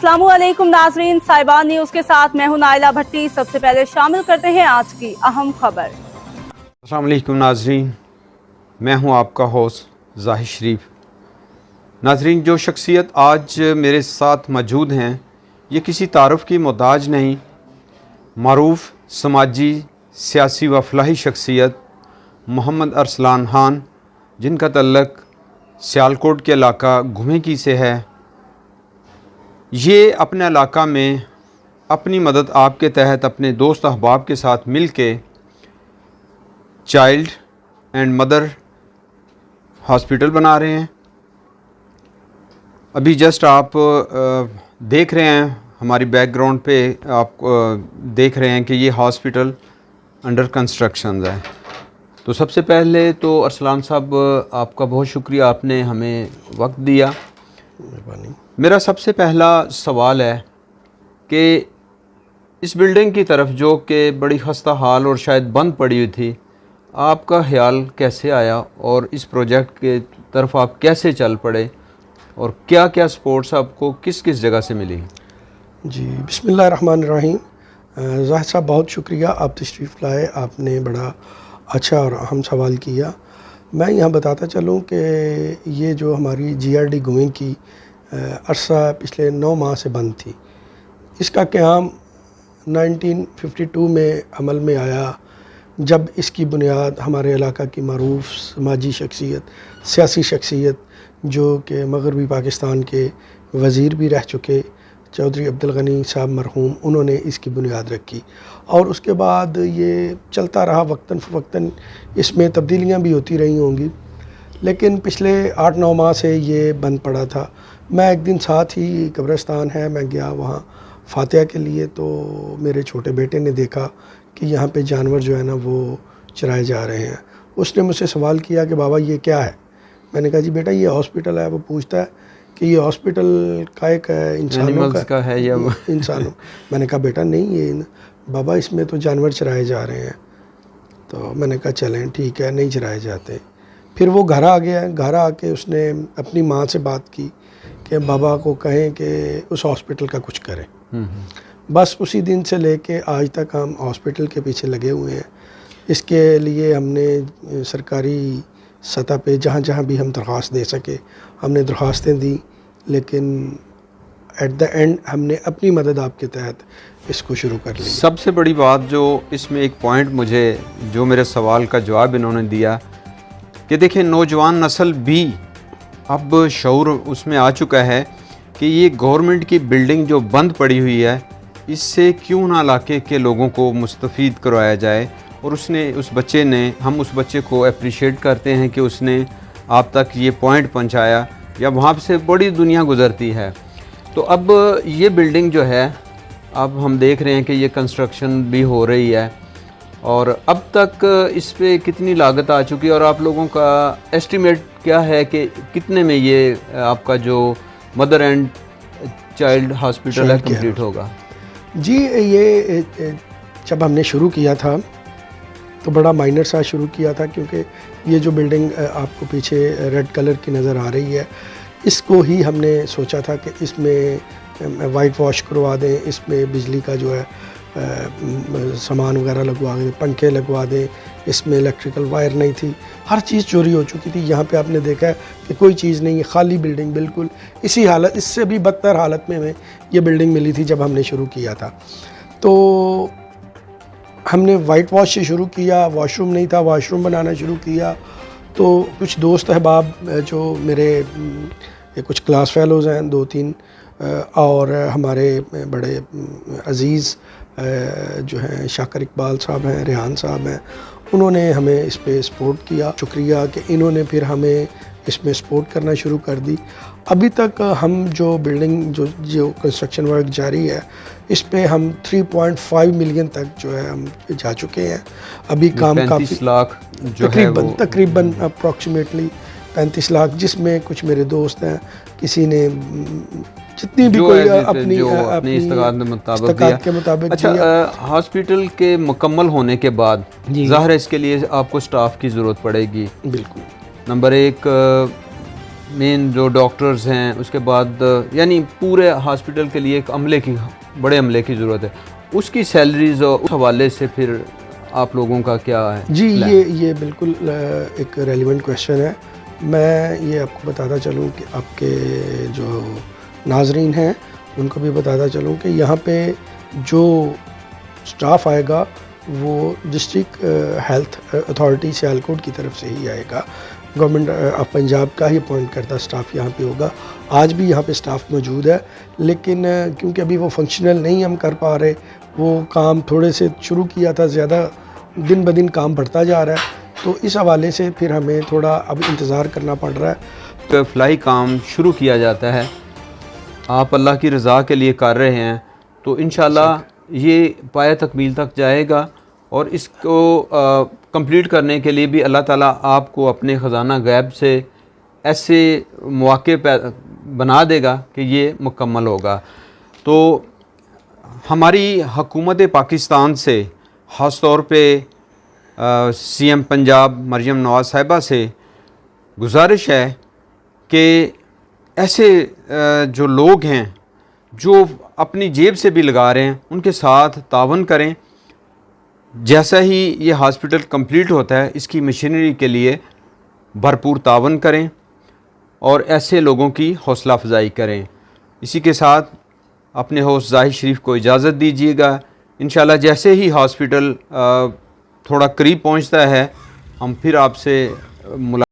अस्सलामुअलैकुम नाजरीन, साहिबान न्यूज़ के साथ मैं हूं नाइला भट्टी। सबसे पहले शामिल करते हैं आज की अहम खबर। अस्सलाम वालेकुम नाजरीन, मैं हूं आपका होस्ट ज़ाहिर शरीफ। नाजरीन, जो शख्सियत आज मेरे साथ मौजूद हैं ये किसी तारुफ़ की मोहताज नहीं, मरूफ समाजी सियासी व फलाही शख्सियत मोहम्मद अरसलान खान, जिनका तल्लक सियालकोट के इलाका घुमेकी से है। ये अपने इलाका में अपनी मदद आपके तहत अपने दोस्त अहबाब के साथ मिल के चाइल्ड एंड मदर हॉस्पिटल बना रहे हैं। अभी जस्ट आप देख रहे हैं हमारी बैकग्राउंड पे, आप देख रहे हैं कि ये हॉस्पिटल अंडर कंस्ट्रक्शन है। तो सबसे पहले तो अरसलान साहब, आपका बहुत शुक्रिया, आपने हमें वक्त दिया। मेरा सबसे पहला सवाल है कि इस बिल्डिंग की तरफ जो कि बड़ी खस्ता हाल और शायद बंद पड़ी हुई थी, आपका ख्याल कैसे आया और इस प्रोजेक्ट के तरफ आप कैसे चल पड़े और क्या क्या सपोर्ट्स आपको किस किस जगह से मिली? जी, बिस्मिल्लाहिर्रहमानिर्रहीम। ज़ाहिर साहब, बहुत शुक्रिया, आप तशरीफ़ लाए, आपने बड़ा अच्छा और अहम सवाल किया। मैं यहाँ बताता चलूँ कि ये जो हमारी GRD गुमें की अरसा पिछले 9 माह से बंद थी। इसका क़याम 1952 में अमल में आया, जब इसकी बुनियाद हमारे इलाका की मरूफ समाजी शख्सियत, सियासी शख्सियत, जो कि मगरबी पाकिस्तान के वज़ीर भी रह चुके चौधरी अब्दुल गनी साहब मरहूम, उन्होंने इसकी बुनियाद रखी और उसके बाद ये चलता रहा। वक्तन फ़वक्तन इसमें तब्दीलियाँ भी होती रही होंगी, लेकिन पिछले 8-9 माह से ये बंद पड़ा था। मैं एक दिन, साथ ही कब्रिस्तान है, मैं गया वहाँ फातिहा के लिए, तो मेरे छोटे बेटे ने देखा कि यहाँ पे जानवर जो है ना वो चराए जा रहे हैं। उसने मुझसे सवाल किया कि बाबा ये क्या है? मैंने कहा जी बेटा ये हॉस्पिटल है। वो पूछता है कि ये हॉस्पिटल का एक इंसानों का है या इंसानों? मैंने कहा बेटा नहीं, ये बाबा इसमें तो जानवर चराए जा रहे हैं। तो मैंने कहा चलें ठीक है, नहीं चराए जाते। फिर वो घर आ गया। घर आके उसने अपनी माँ से बात की कि बाबा को कहें कि उस हॉस्पिटल का कुछ करें। बस उसी दिन से लेके आज तक हम हॉस्पिटल के पीछे लगे हुए हैं। इसके लिए हमने सरकारी सतह पे जहाँ जहाँ भी हम दरख्वास्त दे सके हमने दरख्वास्तें दी, लेकिन एट द एंड हमने अपनी मदद आपके तहत इसको शुरू कर ली। सबसे बड़ी बात जो इसमें एक पॉइंट मुझे, जो मेरे सवाल का जवाब इन्होंने दिया कि देखिए नौजवान नस्ल भी अब शऊर उसमें आ चुका है कि ये गवर्नमेंट की बिल्डिंग जो बंद पड़ी हुई है, इससे क्यों ना इलाके के लोगों को मुस्तफ़ीद करवाया जाए। और उसने, उस बच्चे ने, हम उस बच्चे को अप्रिशिएट करते हैं कि उसने आप तक ये पॉइंट पहुंचाया, या वहाँ से बड़ी दुनिया गुज़रती है। तो अब ये बिल्डिंग जो है, अब हम देख रहे हैं कि ये कंस्ट्रक्शन भी हो रही है, और अब तक इस पे कितनी लागत आ चुकी है और आप लोगों का एस्टिमेट क्या है कि कितने में ये आपका जो मदर एंड चाइल्ड हॉस्पिटल है कंप्लीट होगा? जी, ये जब हमने शुरू किया था तो बड़ा माइनर सा शुरू किया था, क्योंकि ये जो बिल्डिंग आपको पीछे रेड कलर की नज़र आ रही है, इसको ही हमने सोचा था कि इसमें वाइट वॉश करवा दें, इसमें बिजली का जो है सामान वगैरह लगवा दें, पंखे लगवा दें। इसमें इलेक्ट्रिकल वायर नहीं थी, हर चीज़ चोरी हो चुकी थी। यहाँ पे आपने देखा है कि कोई चीज़ नहीं है, खाली बिल्डिंग बिल्कुल इसी हालत, इससे भी बदतर हालत में ये बिल्डिंग मिली थी जब हमने शुरू किया था। तो हमने वाइट वॉश से शुरू किया, वॉशरूम नहीं था, वॉशरूम बनाना शुरू किया। तो कुछ दोस्त अहबाब जो मेरे कुछ क्लास फेलोज़ हैं 2-3, और हमारे बड़े अज़ीज़ जो हैं शाकर इकबाल साहब हैं, रेहान साहब हैं, उन्होंने हमें इस पे सपोर्ट किया। शुक्रिया कि इन्होंने फिर हमें इसमें सपोर्ट करना शुरू कर दी। अभी तक हम जो बिल्डिंग जो कंस्ट्रक्शन वर्क जारी है, इस पे हम 3.5 मिलियन तक जो है हम जा चुके हैं। अभी काम 35 लाख जो है वो तकरीबन अप्रॉक्सीमेटली 35 लाख, जिसमें कुछ मेरे दोस्त हैं, किसी ने जितनी भी कोई अपनी इस्तिकात के मुताबिक। अच्छा, हॉस्पिटल के मुकम्मल होने के बाद ज़ाहिर है इसके लिए आपको स्टाफ की ज़रूरत पड़ेगी। बिल्कुल। नंबर एक, मेन जो डॉक्टर्स हैं, उसके बाद यानी पूरे हॉस्पिटल के लिए एक बड़े अमले की ज़रूरत है, उसकी सैलरीज और उस हवाले से फिर आप लोगों का क्या है? जी, ये बिल्कुल एक रेलिवेंट क्वेश्चन है। मैं ये आपको बताता चलूँ कि आपके जो नाजरीन हैं उनको भी बताता चलूँ कि यहाँ पे जो स्टाफ आएगा वो डिस्ट्रिक्ट हेल्थ अथॉरिटी सियालकोट की तरफ से ही आएगा। गवर्नमेंट ऑफ पंजाब का ही अपॉइंट करता स्टाफ यहाँ पे होगा। आज भी यहाँ पे स्टाफ मौजूद है, लेकिन क्योंकि अभी वो फंक्शनल नहीं हम कर पा रहे, वो काम थोड़े से शुरू किया था, ज़्यादा दिन ब दिन काम बढ़ता जा रहा है, तो इस हवाले से फिर हमें थोड़ा अब इंतज़ार करना पड़ रहा है। तो फ्लाई काम शुरू किया जाता है, आप अल्लाह की रज़ा के लिए कर रहे हैं, तो इंशाल्लाह ये पाया तकमील तक जाएगा और इसको कंप्लीट करने के लिए भी अल्लाह ताला आपको अपने ख़जाना गैब से ऐसे मौके बना देगा कि ये मुकम्मल होगा। तो हमारी हुकूमत पाकिस्तान से ख़ास तौर पे CM पंजाब मरियम नवाज़ साहिबा से गुजारिश है कि ऐसे जो लोग हैं जो अपनी जेब से भी लगा रहे हैं, उनके साथ तावन करें। जैसा ही ये हॉस्पिटल कंप्लीट होता है, इसकी मशीनरी के लिए भरपूर तावन करें और ऐसे लोगों की हौसला अफजाई करें। इसी के साथ अपने होस्ट जाहिद शरीफ को इजाज़त दीजिएगा। इंशाल्लाह जैसे ही हॉस्पिटल थोड़ा करीब पहुंचता है, हम फिर आपसे मुलाकात